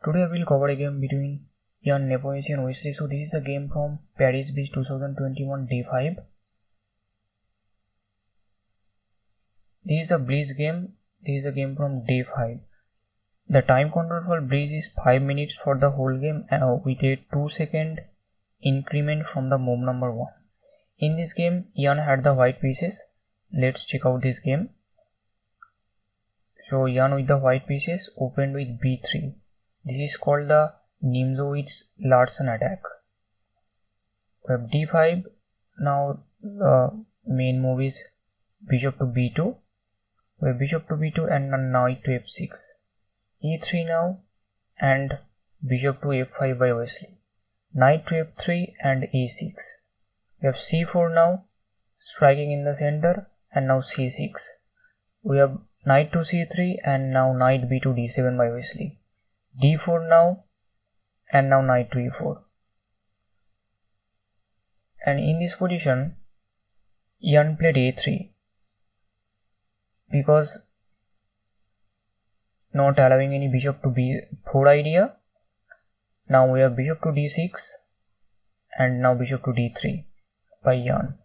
Today I will cover a game between Jan Nepomuceno and Wesley. So this is a game from Paris Beach 2021 Day 5. This is a breeze game. This is a game from Day 5. The time control for breeze is 5 minutes for the whole game with a 2-second increment from the move number 1. In this game, Jan had the white pieces. Let's check out this game. So Jan with the white pieces opened with b3. This is called the Nimzowitsch-Larsen attack. We have d5. Now the main move is bishop to b2. We have bishop to b2 and knight to f6. e3 now and bishop to f5 by Wesley. Knight to f3 and e6. We have c4 now, striking in the center, and now c6. We have knight to c3 and now knight b to d7 by Wesley. d4 now and now knight to e4. And in this position, Jan played a3 because not allowing any bishop to b4 idea. Now we have bishop to d6 and now bishop to d3 by Jan.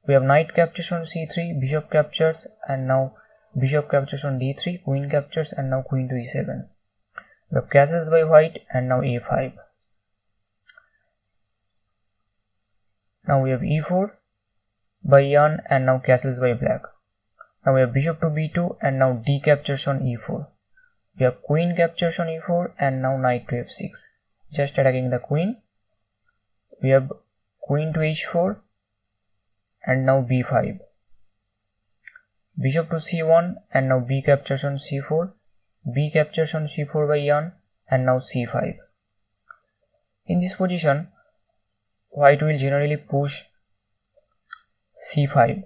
We have knight captures on c3, bishop captures, and now bishop captures on d3, queen captures, and now queen to e7. We have castles by white and now a5. Now we have e4 by Jan and now castles by black. Now we have bishop to b2 and now d captures on e4. We have queen captures on e4 and now knight to f6. Just attacking the queen. We have queen to h4 and now b5. Bishop to c1 and now b captures on c4. B captures on c4 by Jan and now c5. In this position, white will generally push c5.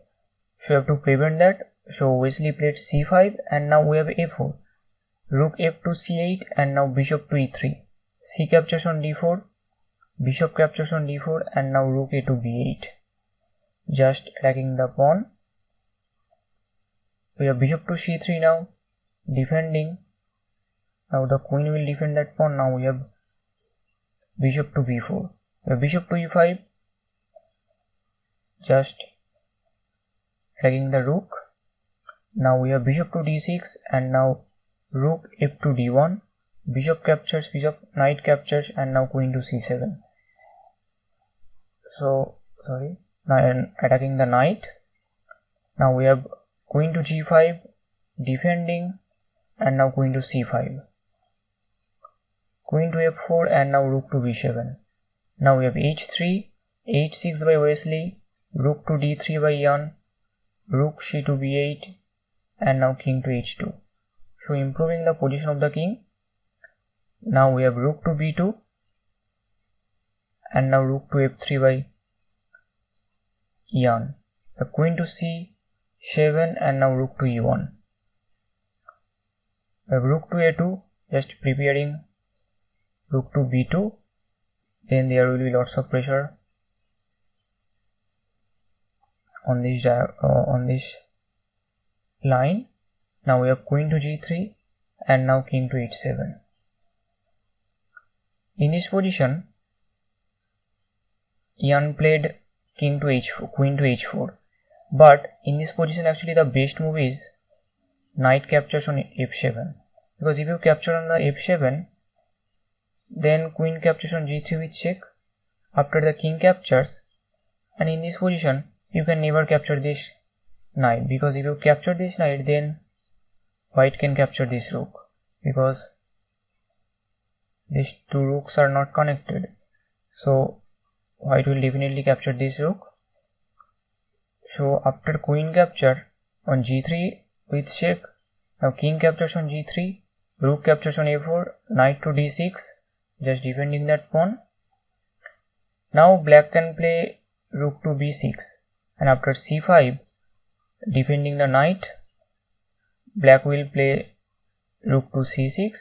So you have to prevent that. So Wesley played c5 and now we have a4. Rook f to c8 and now bishop to e3. C captures on d4. Bishop captures on d4 and now rook a to b8. Just attacking the pawn. We have bishop to c3 now, defending. Now the queen will defend that pawn. Now we have bishop to b4. We have bishop to e5. Just attacking the rook. Now we have bishop to d6 and now rook f to d1. Bishop captures, knight captures, and now queen to c7. So now attacking the knight. Now we have queen to g5, defending, and now queen to c5. Queen to f4 and now rook to b7. Now we have h3, h6 by Wesley, rook to d3 by Jan, rook c to b8, and now king to h2. So improving the position of the king. Now we have rook to b2 and now rook to f3 by Jan. The queen to c7 and now rook to e1. We have rook to a2, just preparing rook to b2. Then there will be lots of pressure on this line. Now we have queen to g3 and now king to h7. In this position, Jan played king to h4, queen to h4. But in this position, actually the best move is knight captures on f7. Because if you capture on the f7, then queen captures on g3 with check. After the king captures, and in this position, you can never capture this knight. Because if you capture this knight, then white can capture this rook. Because these two rooks are not connected. So white will definitely capture this rook. So after queen capture on g3 with check, now king captures on g3, rook captures on a4, knight to d6, just defending that pawn. Now black can play rook to b6 and after c5, defending the knight, black will play rook to c6.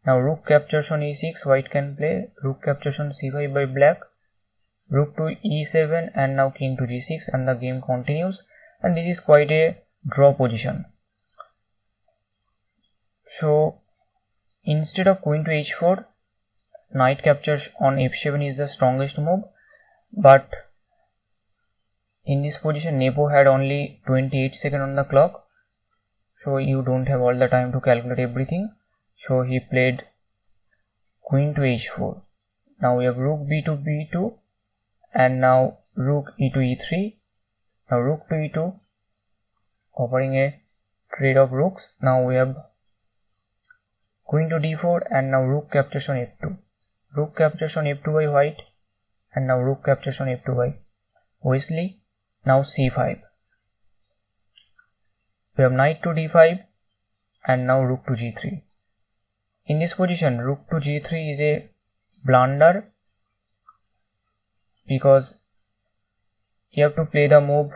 Now rook captures on e6, white can play rook captures on c5 by black, rook to e7 and now king to g6, and the game continues, and this is quite a draw position. So instead of queen to h4, knight captures on f7 is the strongest move, but in this position Nepo had only 28 seconds on the clock, so you don't have all the time to calculate everything. So he played queen to h4. Now we have rook b to b2, and now rook e to e3. Now rook to e2, offering a trade of rooks. Now we have queen to d4, and now rook captures on f2. Rook captures on f2 by white, and now rook captures on f2 by Wesley. Now c5. We have knight to d5, and now rook to g3. In this position, rook to g3 is a blunder, because you have to play the move.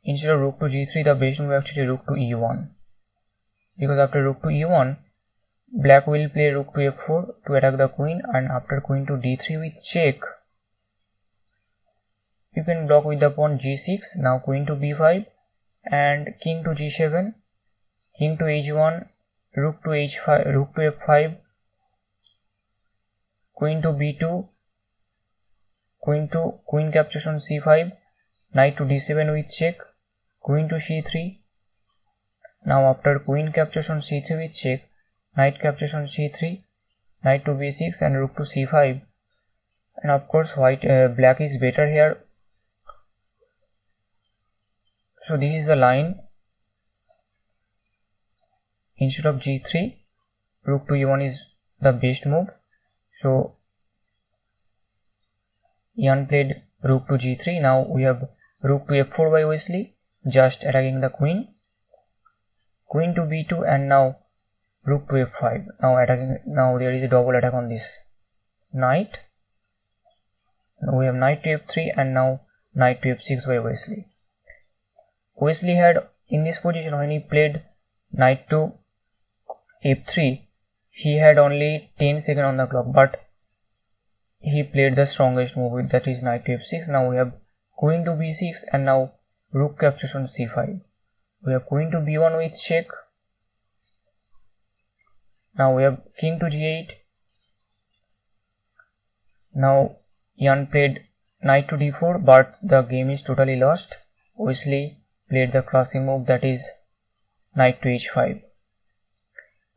Instead of rook to g3, the best move actually rook to e1, because after rook to e1, black will play rook to f4 to attack the queen, and after queen to d3 with check, you can block with the pawn g6. Now queen to b5 and king to g7, king to h1, rook to h5, rook to f5, queen to b2, queen captures on c5, knight to d7 with check, queen to c3. Now after queen captures on c3 with check, knight captures on c3, knight to b6 and rook to c5. And of course black is better here. So this is the line. Instead of g3, rook to e1 is the best move. So Ian played rook to g3. Now we have rook to f4 by Wesley, just attacking the queen. Queen to b2, and now rook to f5. Now there is a double attack on this knight. Now we have knight to f3, and now knight to f6 by Wesley. Wesley had, in this position, when he played knight to f3, he had only 10 seconds on the clock, but he played the strongest move, that is knight to f6. Now we have queen to b6, and now rook captures on c5. We have queen to b1 with check. Now we have king to g8. Now Ian played knight to d4, but the game is totally lost. Wesley played the classic move, that is knight to h5.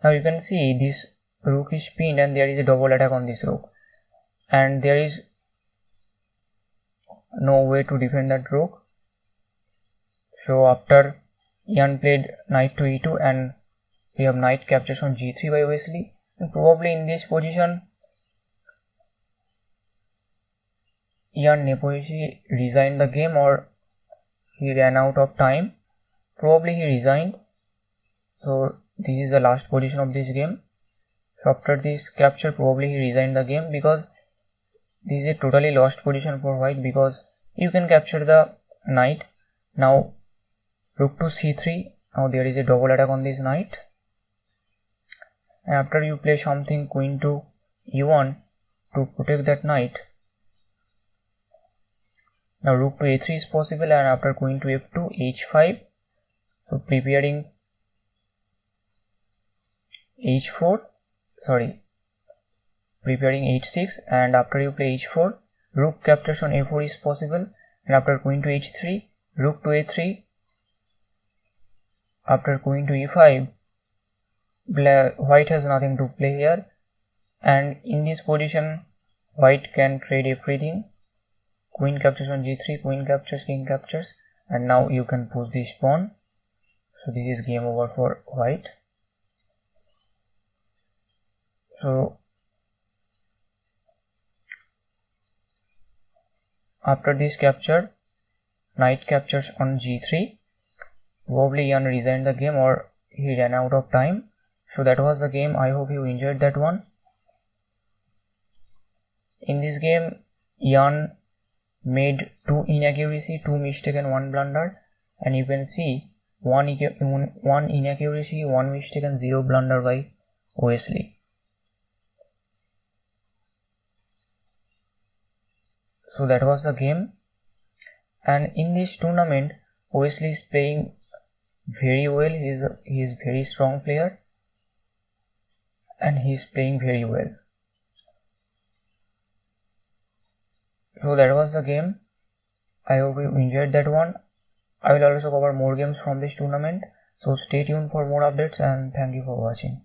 Now you can see this rook is pinned, and there is a double attack on this rook, and there is no way to defend that rook. So after Ian played knight to e2, and we have knight captures on g3 by Wesley, and probably in this position Ian Nepomniachtchi resigned the game, or he ran out of time. Probably he resigned. So this is the last position of this game. So after this capture, probably he resigned the game, because this is a totally lost position for white, because you can capture the knight. Now rook to c3. Now there is a double attack on this knight, and after you play something queen to e1 to protect that knight. Now rook to a3 is possible, and after queen to f2, h5. So preparing preparing h6, and after you play h4, rook captures on a4 is possible, and after queen to h3, rook to a3. After queen to e5, white has nothing to play here, and in this position white can trade everything. Queen captures on g3, queen captures, king captures, and now you can push this pawn. So this is game over for white. So after this capture, knight captures on g3. Probably Ian resigned the game, or he ran out of time. So that was the game. I hope you enjoyed that one. In this game, Ian made 2 inaccuracy, 2 mistake and 1 blunder, and you can see 1 inaccuracy, 1 mistake and 0 blunder by Wesley. So that was the game, and in this tournament Wesley is playing very well. He is very strong player. and he's playing very well. So that was the game. I hope you enjoyed that one. I will also cover more games from this tournament, so stay tuned for more updates and thank you for watching.